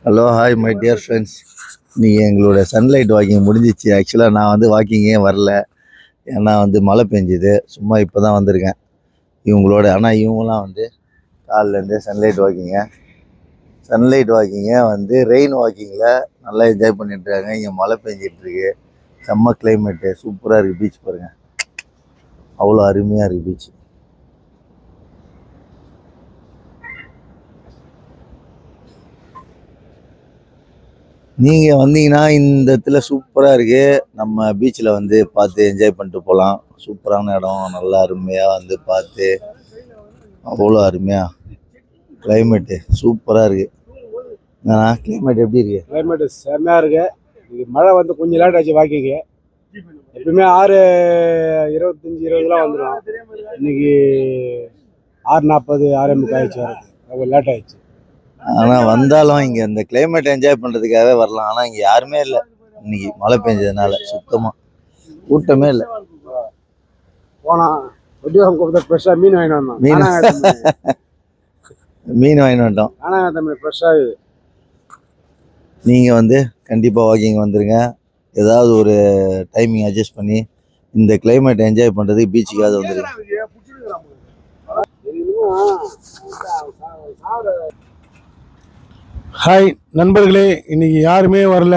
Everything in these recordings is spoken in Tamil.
Hello hi my dear friends. நீங்கள் எங்களோட சன்லைட் வாக்கிங் முடிஞ்சிச்சு. ஆக்சுவலாக நான் வந்து வாக்கிங்கே வரல, ஏன்னா வந்து மழை பெஞ்சுது. சும்மா இப்போ தான் வந்திருக்கேன் இவங்களோட. ஆனால் இவங்களாம் வந்து காலிலேருந்து சன்லைட் வாக்கிங்கை வந்து ரெயின் வாக்கிங்கில் நல்லா என்ஜாய் பண்ணிட்டுருக்காங்க. இங்கே மழை பெஞ்சிட்ருக்கு, செம்ம கிளைமேட்டு, சூப்பராக இருக்குது. பீச் பாருங்கள், அவ்வளோ அருமையாக இருக்குது பீச். நீங்கள் வந்தீங்கன்னா இந்த இடத்துல சூப்பராக இருக்குது. நம்ம பீச்சில் வந்து பார்த்து என்ஜாய் பண்ணிட்டு போகலாம். சூப்பரான இடம், நல்லா அருமையாக வந்து பார்த்து, அவ்வளோ அருமையாக கிளைமேட்டு சூப்பராக இருக்குது. கிளைமேட் எப்படி இருக்குது? கிளைமேட்டு செம்மையாக இருக்குது. இது மழை வந்து கொஞ்சம் லேட் ஆச்சு வாக்கிங்கு. எப்பவுமே 6:25 வந்துடும். இன்னைக்கு 6:40 6:30 ஆயிடுச்சு, வரது லேட் ஆயிடுச்சு. ஆனால் வந்தாலும் இங்கே இந்த கிளைமேட் என்ஜாய் பண்ணுறதுக்காகவே வரலாம். ஆனால் இங்கே யாருமே இல்லை இன்னைக்கு, மழை பெஞ்சதுனால சுத்தமாக கூட்டமே இல்லை. போனால் ஒட்டிவாங்க ஃப்ரெஷ்ஷாக மீன் வாங்கிட்டு வந்தோம். மீன் வாங்கிட்டு வந்துட்டோம். ஆனால் தமிழ் ஃப்ரெஷ்ஷாக. நீங்கள் வந்து கண்டிப்பாக வாக்கிங் வந்துடுங்க. ஏதாவது ஒரு டைமிங் அட்ஜஸ்ட் பண்ணி இந்த கிளைமேட் என்ஜாய் பண்ணுறதுக்கு பீச்சுக்காவது வந்துடுங்க. ஹாய் நண்பர்களே, இன்னைக்கு யாருமே வரல.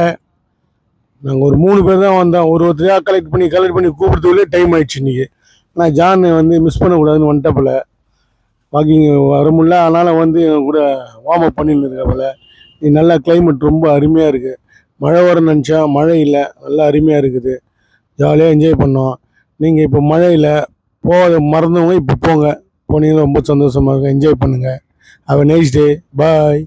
நாங்கள் ஒரு 3 பேர் தான் வந்தோம். ஒருத்தரையாக கலெக்ட் பண்ணி கூப்பிடுறதுக்குள்ளே டைம் ஆயிடுச்சு இன்றைக்கி. ஆனால் ஜான் வந்து மிஸ் பண்ணக்கூடாதுன்னு வந்துட்டப்பல வாக்கிங் வர முடியல. அதனால் வந்து எங்கள் கூட வார்ம் அப் பண்ணின்னு இருக்கப்பல. இது நல்லா கிளைமேட் ரொம்ப அருமையாக இருக்குது. மழை வர நினச்சா மழை இல்லை, நல்லா அருமையாக இருக்குது. ஜாலியாக என்ஜாய் பண்ணோம். நீங்கள் இப்போ மழையில் போக மறந்தவங்க இப்போ போங்க, போனீங்கன்னா ரொம்ப சந்தோஷமாக இருக்கும். என்ஜாய் பண்ணுங்கள். Have a nice day. Bye.